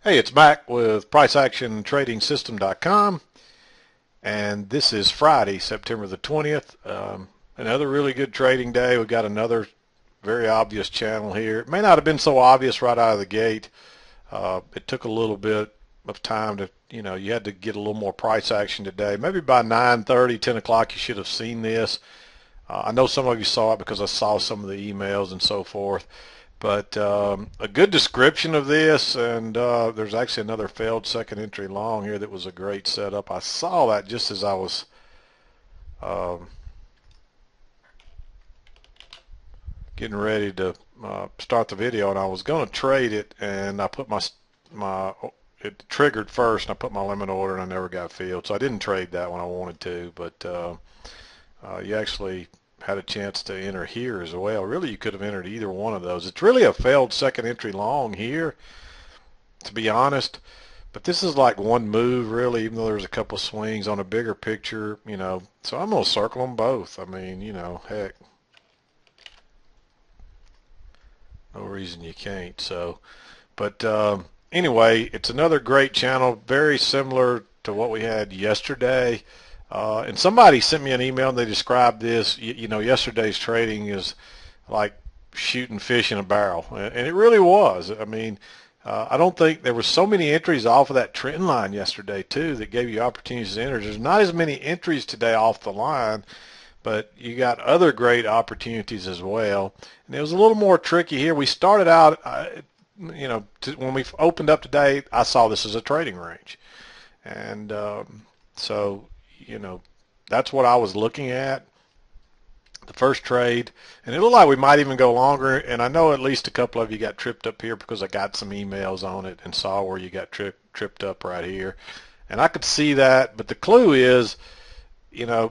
Hey, it's Mack with PriceActionTradingSystem.com, and this is Friday, September the 20th. Another really good trading day. We've got another very obvious channel here. It may not have been so obvious right out of the gate. It took a little bit of time to, you had to get a little more price action today. Maybe by 9:30, 10 o'clock, you should have seen this. I know some of you saw it because I saw some of the emails and so forth. But a good description of this, and there's actually another failed second entry long here that was a great setup. I saw that just as I was um, getting ready to start the video, and I was going to trade it, and I put my it triggered first, and I put my limit order, and I never got filled, so I didn't trade that when I wanted to. But you actually had a chance to enter here as well. Really, you could have entered either one of those. It's really a failed second entry long here, to be honest. But this is like one move, really, even though there's a couple swings on a bigger picture, So I'm going to circle them both. I mean, heck, no reason you can't. So, but anyway, it's another great channel, very similar to what we had yesterday. And somebody sent me an email and they described this, yesterday's trading is like shooting fish in a barrel. And it really was. I mean, I don't think there was so many entries off of that trend line yesterday too that gave you opportunities to enter. There's not as many entries today off the line, but you got other great opportunities as well. And it was a little more tricky here. We started out, when we opened up today, I saw this as a trading range. And so, that's what I was looking at, the first trade, and it looked like we might even go longer. And I know at least a couple of you got tripped up here because I got some emails on it and saw where you got tripped up right here, and I could see that. But the clue is, you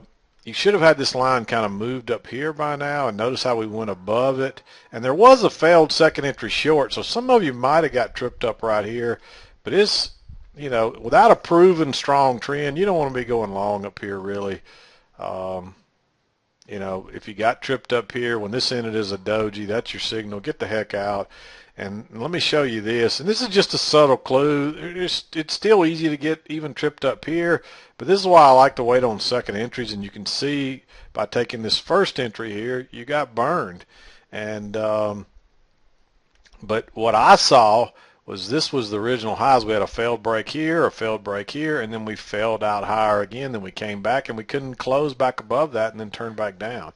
should have had this line kind of moved up here by now, and notice how we went above it. And there was a failed second entry short, so some of you might have got tripped up right here, but it's, without a proven strong trend, you don't want to be going long up here, really. If you got tripped up here, when this ended as a doji, that's your signal. Get the heck out. And let me show you this. And this is just a subtle clue. It's still easy to get even tripped up here, but this is why I like to wait on second entries. And you can see by taking this first entry here, you got burned. And but what I saw was this was the original highs. We had a failed break here, and then we failed out higher again. Then we came back, and we couldn't close back above that and then turn back down.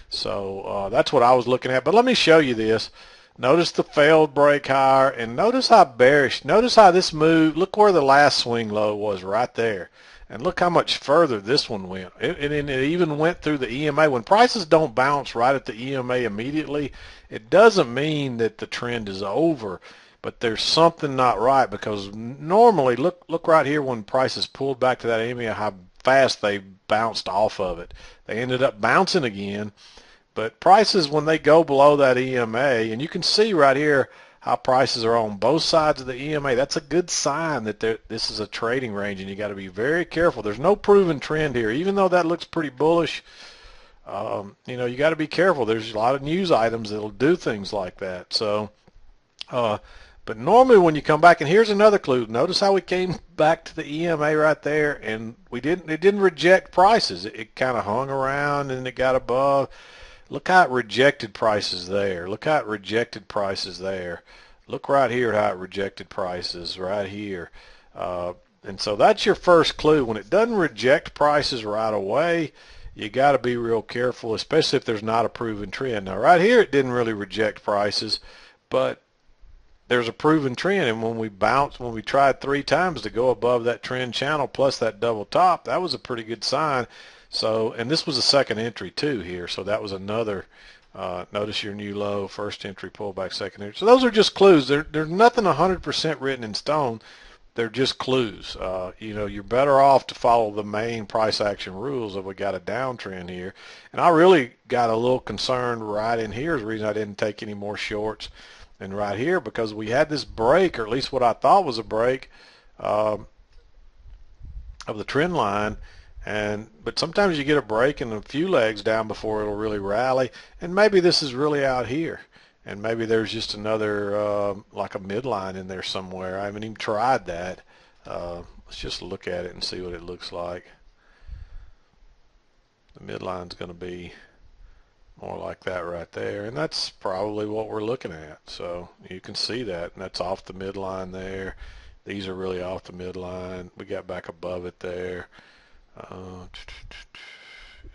So that's what I was looking at. But let me show you this. Notice the failed break higher, and notice how bearish. Notice how this moved. Look where the last swing low was, right there. And look how much further this one went. It even went through the EMA. When prices don't bounce right at the EMA immediately, it doesn't mean that the trend is over. But there's something not right, because normally, look right here when prices pulled back to that area, how fast they bounced off of it. They ended up bouncing again. But prices, when they go below that EMA, and you can see right here how prices are on both sides of the EMA, that's a good sign that this is a trading range, and you got to be very careful. There's no proven trend here. Even though that looks pretty bullish, you got to be careful. There's a lot of news items that'll do things like that. So, but normally when you come back, and here's another clue. Notice how we came back to the EMA right there, and it didn't reject prices. It kind of hung around and it got above. Look how it rejected prices there. Look how it rejected prices there. Look right here at how it rejected prices right here. And so that's your first clue. When it doesn't reject prices right away, you got to be real careful, especially if there's not a proven trend. Now right here it didn't really reject prices, but there's a proven trend, and when we tried 3 times to go above that trend channel plus that double top, that was a pretty good sign. So, and this was a second entry too here, so that was another. Notice your new low, first entry, pullback, second entry. So those are just clues. There's nothing 100% written in stone. They're just clues. You're better off to follow the main price action rules if we got a downtrend here. And I really got a little concerned right in here is the reason I didn't take any more shorts. And right here, because we had this break, or at least what I thought was a break of the trend line, but sometimes you get a break and a few legs down before it'll really rally, and maybe this is really out here. and maybe there's just another like a midline in there somewhere. I haven't even tried that. Let's just look at it and see what it looks like. The midline's going to be more like that right there, and that's probably what we're looking at. So you can see that, and that's off the midline there. These are really off the midline. We got back above it there.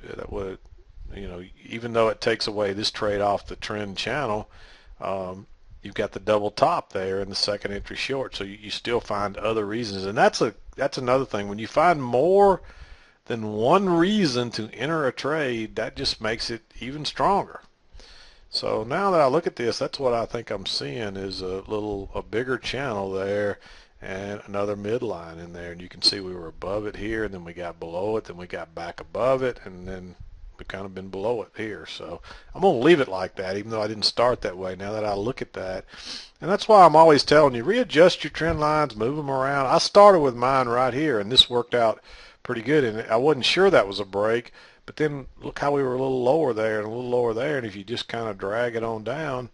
That would, even though it takes away this trade off the trend channel, you've got the double top there in the second entry short, so you still find other reasons, and that's another thing. When you find more than one reason to enter a trade, that just makes it even stronger. So now that I look at this, that's what I think I'm seeing is a bigger channel there and another midline in there, and you can see we were above it here, and then we got below it, then we got back above it, and then we've kind of been below it here. So I'm going to leave it like that, even though I didn't start that way, now that I look at that. And that's why I'm always telling you, readjust your trend lines, move them around. I started with mine right here, and this worked out pretty good, and I wasn't sure that was a break, but then look how we were a little lower there and a little lower there, and if you just kind of drag it on down,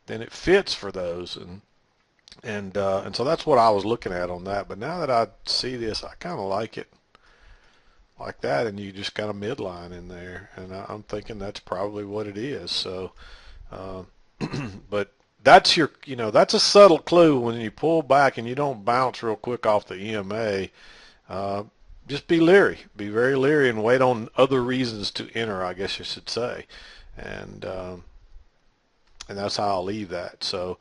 then it fits for those, and so that's what I was looking at on that. But now that I see this, I kind of like it like that, and you just got a midline in there, and I'm thinking that's probably what it is. So but that's that's a subtle clue when you pull back and you don't bounce real quick off the EMA. Just be leery, be very leery, and wait on other reasons to enter, I guess you should say, and that's how I'll leave that. So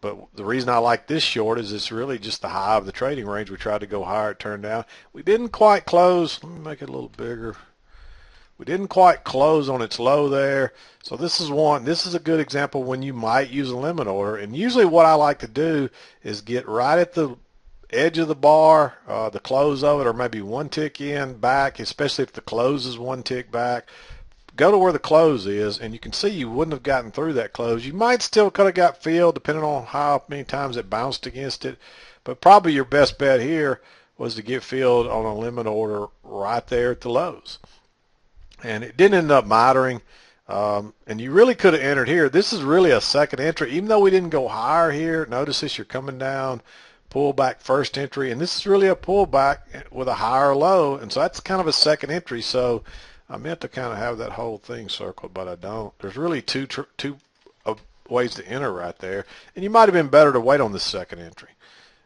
but the reason I like this short is it's really just the high of the trading range. We tried to go higher, it turned down. We didn't quite close. Let me make it a little bigger. We didn't quite close on its low there. So this is a good example when you might use a limit order. And usually what I like to do is get right at the edge of the bar, the close of it, or maybe one tick in, back, especially if the close is one tick back. Go to where the close is, and you can see you wouldn't have gotten through that close. You might still could have got filled depending on how many times it bounced against it, but probably your best bet here was to get filled on a limit order right there at the lows. And it didn't end up mattering, and you really could have entered here. This is really a second entry, even though we didn't go higher here. Notice this, you're coming down, pullback first entry, and this is really a pullback with a higher low, and so that's kind of a second entry. So I meant to kind of have that whole thing circled, but I don't. There's really two ways to enter right there, and you might have been better to wait on the second entry.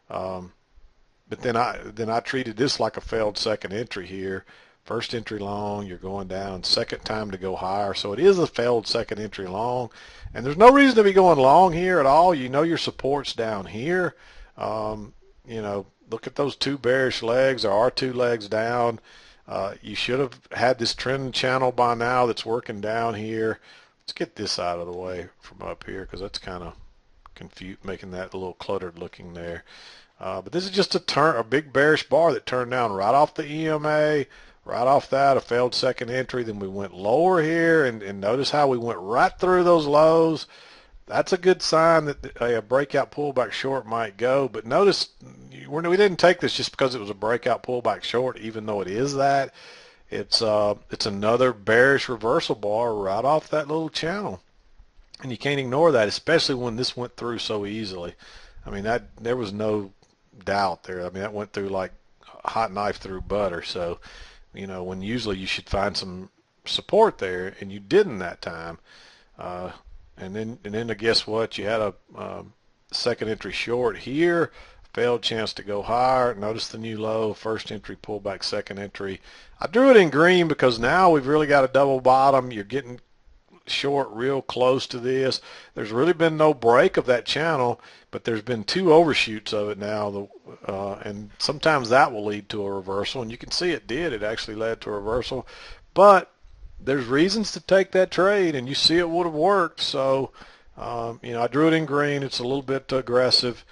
But then I treated this like a failed second entry here. First entry long, you're going down. Second time to go higher, so it is a failed second entry long, and there's no reason to be going long here at all. You know your support's down here. Look at those two bearish legs. There are two legs down. You should have had this trend channel by now that's working down here. Let's get this out of the way from up here because that's kind of making that a little cluttered looking there. But this is just a big bearish bar that turned down right off the EMA, right off that, a failed second entry. Then we went lower here, and notice how we went right through those lows. That's a good sign that a breakout pullback short might go. But notice we didn't take this just because it was a breakout pullback short, even though it is that. It's another bearish reversal bar right off that little channel, and you can't ignore that, especially when this went through so easily. I mean, there was no doubt there. I mean, that went through like a hot knife through butter. So, when usually you should find some support there, and you didn't that time. And then guess what? You had a second entry short here, failed chance to go higher. Notice the new low, first entry pullback, second entry. I drew it in green because now we've really got a double bottom. You're getting short real close to this. There's really been no break of that channel, but there's been two overshoots of it now, and sometimes that will lead to a reversal, and you can see it did. It actually led to a reversal, but there's reasons to take that trade, and you see it would have worked. So, I drew it in green. It's a little bit aggressive.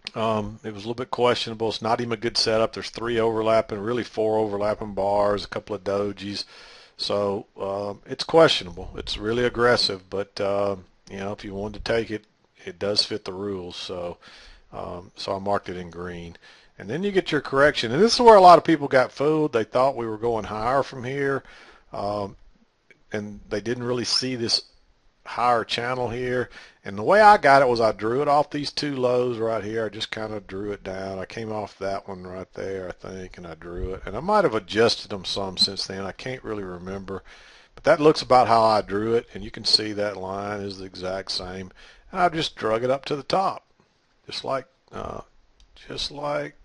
It was a little bit questionable. It's not even a good setup. There's three overlapping, really four overlapping bars, a couple of dojis. So it's questionable. It's really aggressive, but if you wanted to take it, it does fit the rules. So I marked it in green. And then you get your correction, and this is where a lot of people got fooled. They thought we were going higher from here. and they didn't really see this higher channel here. And the way I got it was I drew it off these two lows right here. I just kind of drew it down. I came off that one right there, I think, and I drew it. And I might have adjusted them some since then. I can't really remember. But that looks about how I drew it, and you can see that line is the exact same. And I just drug it up to the top, just like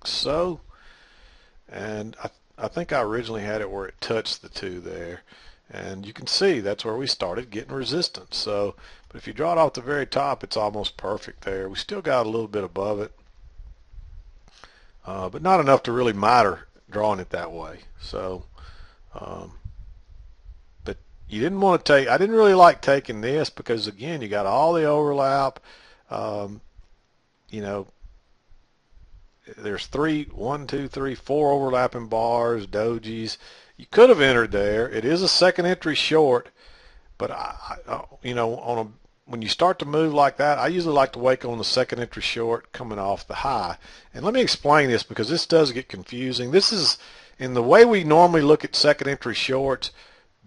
so. And I think I originally had it where it touched the two there. And you can see that's where we started getting resistance. So, but if you draw it off the very top, it's almost perfect there. We still got a little bit above it, but not enough to really matter drawing it that way. So, but you didn't want to take, I didn't really like taking this because, again, you got all the overlap. You know, there's 4 overlapping bars, dojis. You could have entered there. It is a second entry short, but you know, when you start to move like that, I usually like to wait on the second entry short coming off the high. And let me explain this because this does get confusing. This is, in the way we normally look at second entry shorts,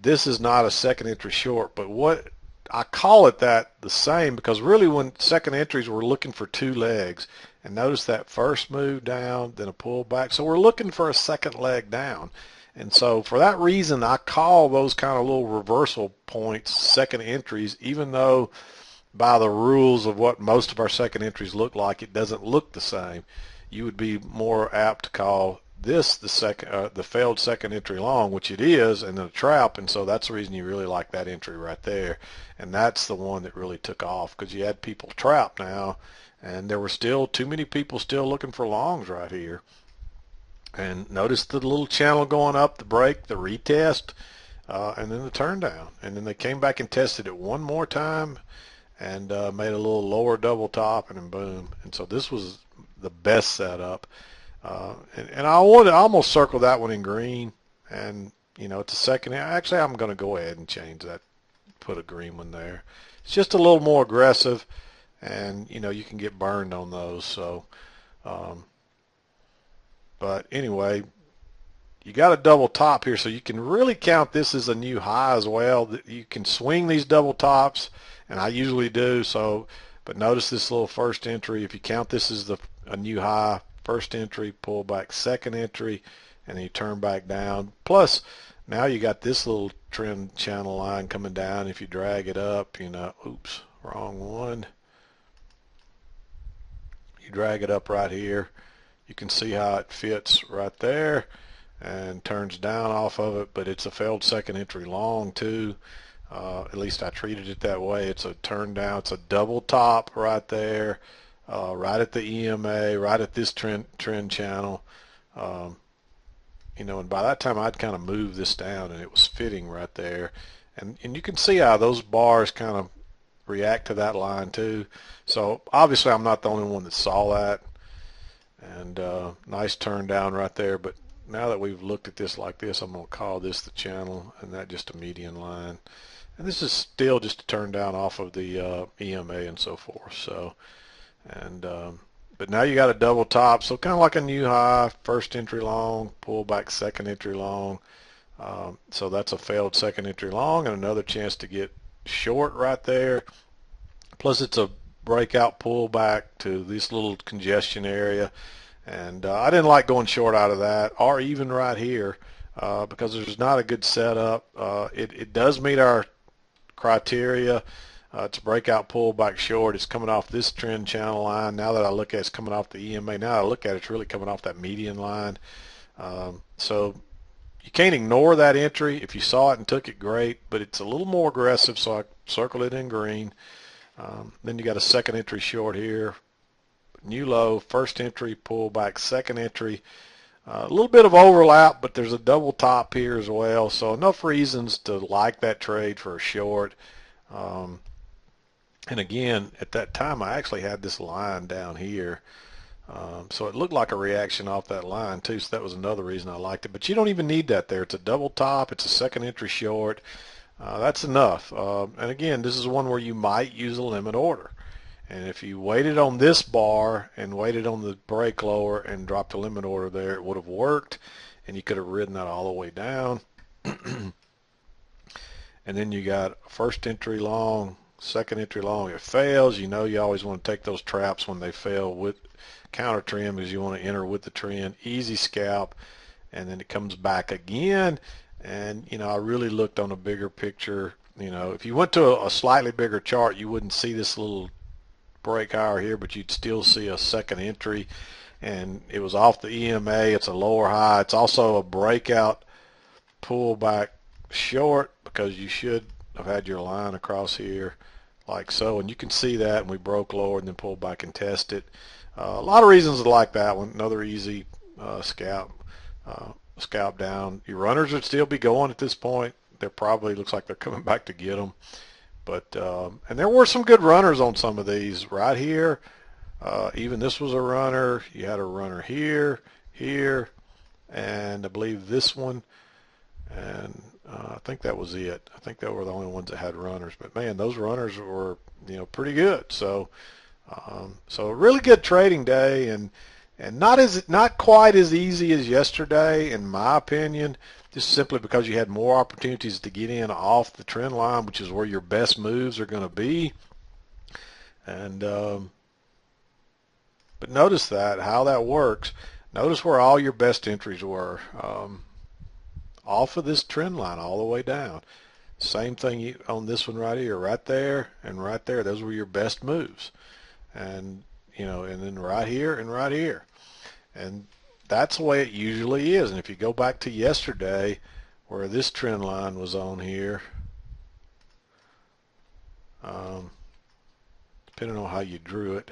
this is not a second entry short, but what I call it that the same because really when second entries we're looking for two legs, and notice that first move down, then a pull back. So we're looking for a second leg down. And so for that reason, I call those kind of little reversal points second entries, even though by the rules of what most of our second entries look like, it doesn't look the same. You would be more apt to call this the failed second entry long, which it is, and then a trap. And so that's the reason you really like that entry right there. And that's the one that really took off because you had people trapped now, and there were still too many people still looking for longs right here. And notice the little channel going up, the break, the retest, and then the turn down. And then they came back and tested it one more time and made a little lower double top, and then boom. And so this was the best setup. And I wanted to almost circle that one in green. And, you know, it's a second. Actually, I'm going to go ahead and change that, put a green one there. It's just a little more aggressive, and, you know, you can get burned on those. So, but anyway, you got a double top here, so you can really count this as a new high as well. You can swing these double tops, and I usually do. So, but notice this little first entry. If you count this as a new high, first entry, pull back, second entry, and then you turn back down. Plus, now you got this little trend channel line coming down. If you drag it up, you know, oops, wrong one. You drag it up right here. You can see how it fits right there and turns down off of it, but it's a failed second entry long too. At least I treated it that way. It's a turn down. It's a double top right there, right at the EMA, right at this trend channel. You know, and by that time I'd kind of moved this down and it was fitting right there. And you can see how those bars kind of react to that line too. So obviously I'm not the only one that saw that. And nice turn down right there. But now that we've looked at this like this, I'm going to call this the channel, and that just a median line. And this is still just a turn down off of the EMA and so forth. So, and but now you got a double top, so kind of like a new high, first entry long, pull back, second entry long. So that's a failed second entry long, and another chance to get short right there. Plus, it's a breakout pullback to this little congestion area, and I didn't like going short out of that, or even right here, because there's not a good setup. It does meet our criteria. It's a breakout pullback short. It's coming off this trend channel line. Now that I look at it, it's coming off the EMA. Now I look at it, it's really coming off that median line. So you can't ignore that entry. If you saw it and took it, great, but it's a little more aggressive, so I circled it in green. Then you got a second entry short here, new low, first entry, pull back, second entry. A little bit of overlap, but there's a double top here as well, so enough reasons to like that trade for a short. And again, at that time, I actually had this line down here, so it looked like a reaction off that line too, so that was another reason I liked it. But you don't even need that there. It's a double top. It's a second entry short. That's enough. And again, this is one where you might use a limit order. And if you waited on this bar and waited on the break lower and dropped a limit order there, it would have worked, and you could have ridden that all the way down. and then you got first entry long, second entry long. It fails, you know, you always want to take those traps when they fail with counter trend, because you want to enter with the trend. Easy scalp, and then it comes back again. And you know, I really looked on a bigger picture. You know, if you went to a slightly bigger chart, you wouldn't see this little break higher here, but you'd still see a second entry, and it was off the EMA. It's a lower high. It's also a breakout pullback short, because you should have had your line across here like so, and you can see that, and we broke lower and then pulled back and tested. A lot of reasons to like that one. Another easy scalp down. Your runners would still be going at this point. They're probably, looks like they're coming back to get them. But and there were some good runners on some of these right here. Even this was a runner. You had a runner here, here, and I believe this one. And I think that was it. I think that were the only ones that had runners. But man, those runners were, you know, pretty good. So so a really good trading day, and not quite as easy as yesterday, in my opinion, just simply because you had more opportunities to get in off the trend line, which is where your best moves are going to be. And but notice how that works. Notice where all your best entries were, off of this trend line all the way down. Same thing on this one right here, right there and right there. Those were your best moves. And you know, and then right here and right here. And that's the way it usually is. And if you go back to yesterday, where this trend line was on here, depending on how you drew it,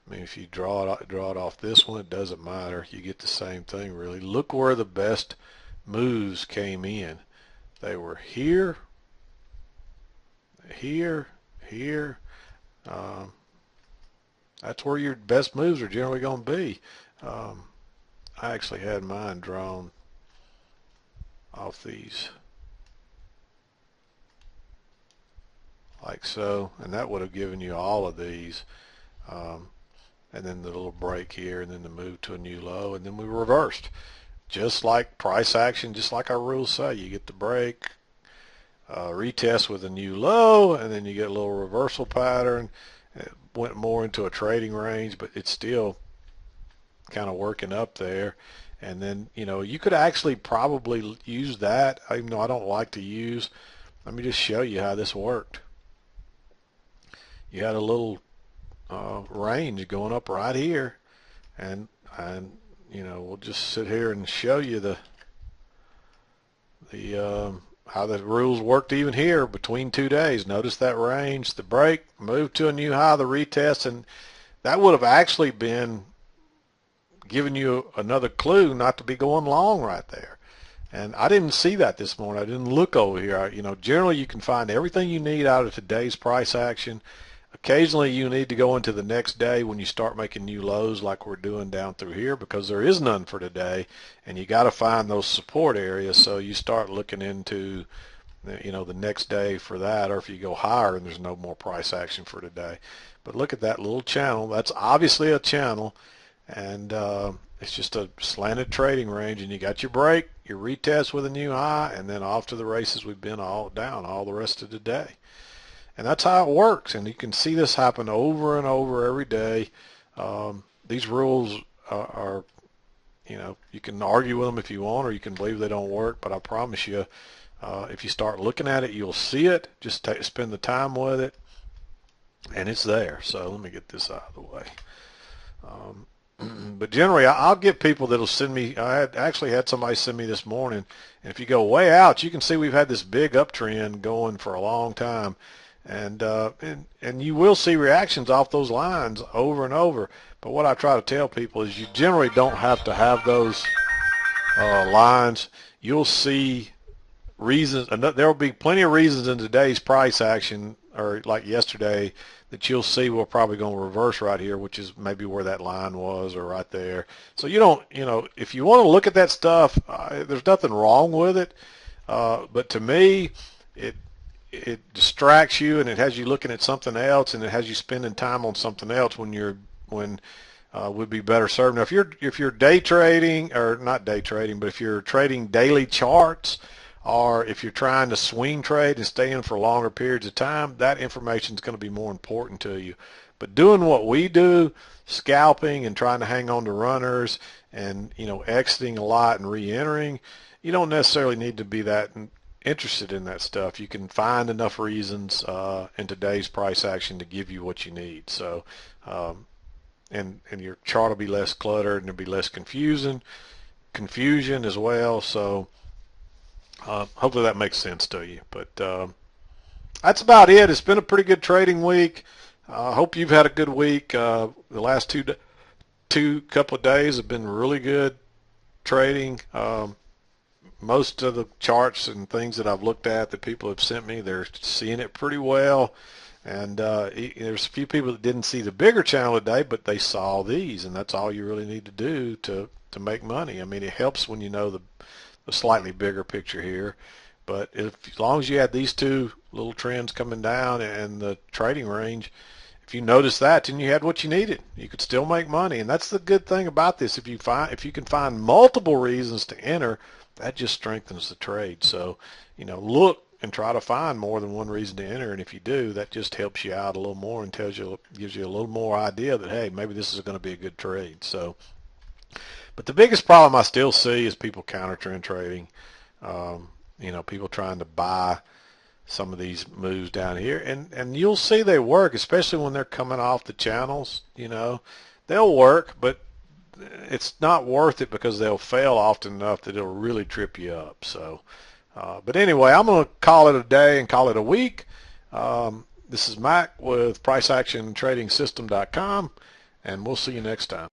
I mean, if you draw it off this one, it doesn't matter. You get the same thing, really. Look where the best moves came in. They were here, here, here. That's where your best moves are generally going to be. I actually had mine drawn off these like so, and that would have given you all of these, and then the little break here, and then the move to a new low, and then we reversed, just like price action, just like our rules say. You get the break, retest with a new low, and then you get a little reversal pattern. It went more into a trading range, but it's still kind of working up there. And then, you know, you could actually probably use that, even though I don't like to use. Let me just show you how this worked. You had a little range going up right here, and you know, we'll just sit here and show you the how the rules worked even here between 2 days. Notice that range, the break, move to a new high, the retest, and that would have actually been giving you another clue not to be going long right there. And I didn't see that this morning. I didn't look over here. You know, generally you can find everything you need out of today's price action. Occasionally you need to go into the next day when you start making new lows like we're doing down through here, because there is none for today, and you got to find those support areas. So you start looking into, you know, the next day for that, or if you go higher and there's no more price action for today. But look at that little channel. That's obviously a channel, and it's just a slanted trading range, and you got your break, your retest with a new high, and then off to the races. We've been all down all the rest of the day. And that's how it works, and you can see this happen over and over every day. These rules are, you know, you can argue with them if you want, or you can believe they don't work, but I promise you, if you start looking at it, you'll see it. Just spend the time with it, and it's there. So let me get this out of the way. But generally, I'll get people that'll send me. I actually had somebody send me this morning, and if you go way out, you can see we've had this big uptrend going for a long time. And you will see reactions off those lines over and over. But what I try to tell people is you generally don't have to have those lines. You'll see reasons, and there will be plenty of reasons in today's price action, or like yesterday, that you'll see we're probably going to reverse right here, which is maybe where that line was, or right there. So you don't, you know, if you want to look at that stuff, there's nothing wrong with it. But to me, it distracts you, and it has you looking at something else, and it has you spending time on something else when would be better served. Now, if you're day trading, or not day trading, but if you're trading daily charts, or if you're trying to swing trade and stay in for longer periods of time, that information is going to be more important to you. But doing what we do, scalping and trying to hang on to runners and, exiting a lot and re-entering, you don't necessarily need to be that interested in that stuff. You can find enough reasons in today's price action to give you what you need. So, and your chart will be less cluttered and there'll be less confusion as well. So hopefully that makes sense to you. But that's about it. It's been a pretty good trading week. I hope you've had a good week. The last two couple of days have been really good trading. Most of the charts and things that I've looked at that people have sent me, they're seeing it pretty well. And there's a few people that didn't see the bigger channel today, but they saw these, and that's all you really need to do to make money. I mean, it helps when you know the slightly bigger picture here. But as long as you had these two little trends coming down and the trading range, if you notice that, then you had what you needed. You could still make money, and that's the good thing about this. If you can find multiple reasons to enter, that just strengthens the trade. So, look and try to find more than one reason to enter, and if you do, that just helps you out a little more and gives you a little more idea that, hey, maybe this is going to be a good trade. So, but the biggest problem I still see is people counter trend trading. People trying to buy some of these moves down here, and you'll see they work, especially when they're coming off the channels. They'll work, but it's not worth it because they'll fail often enough that it'll really trip you up. So, but anyway, I'm going to call it a day and call it a week. This is Mack with PriceActionTradingSystem.com, and we'll see you next time.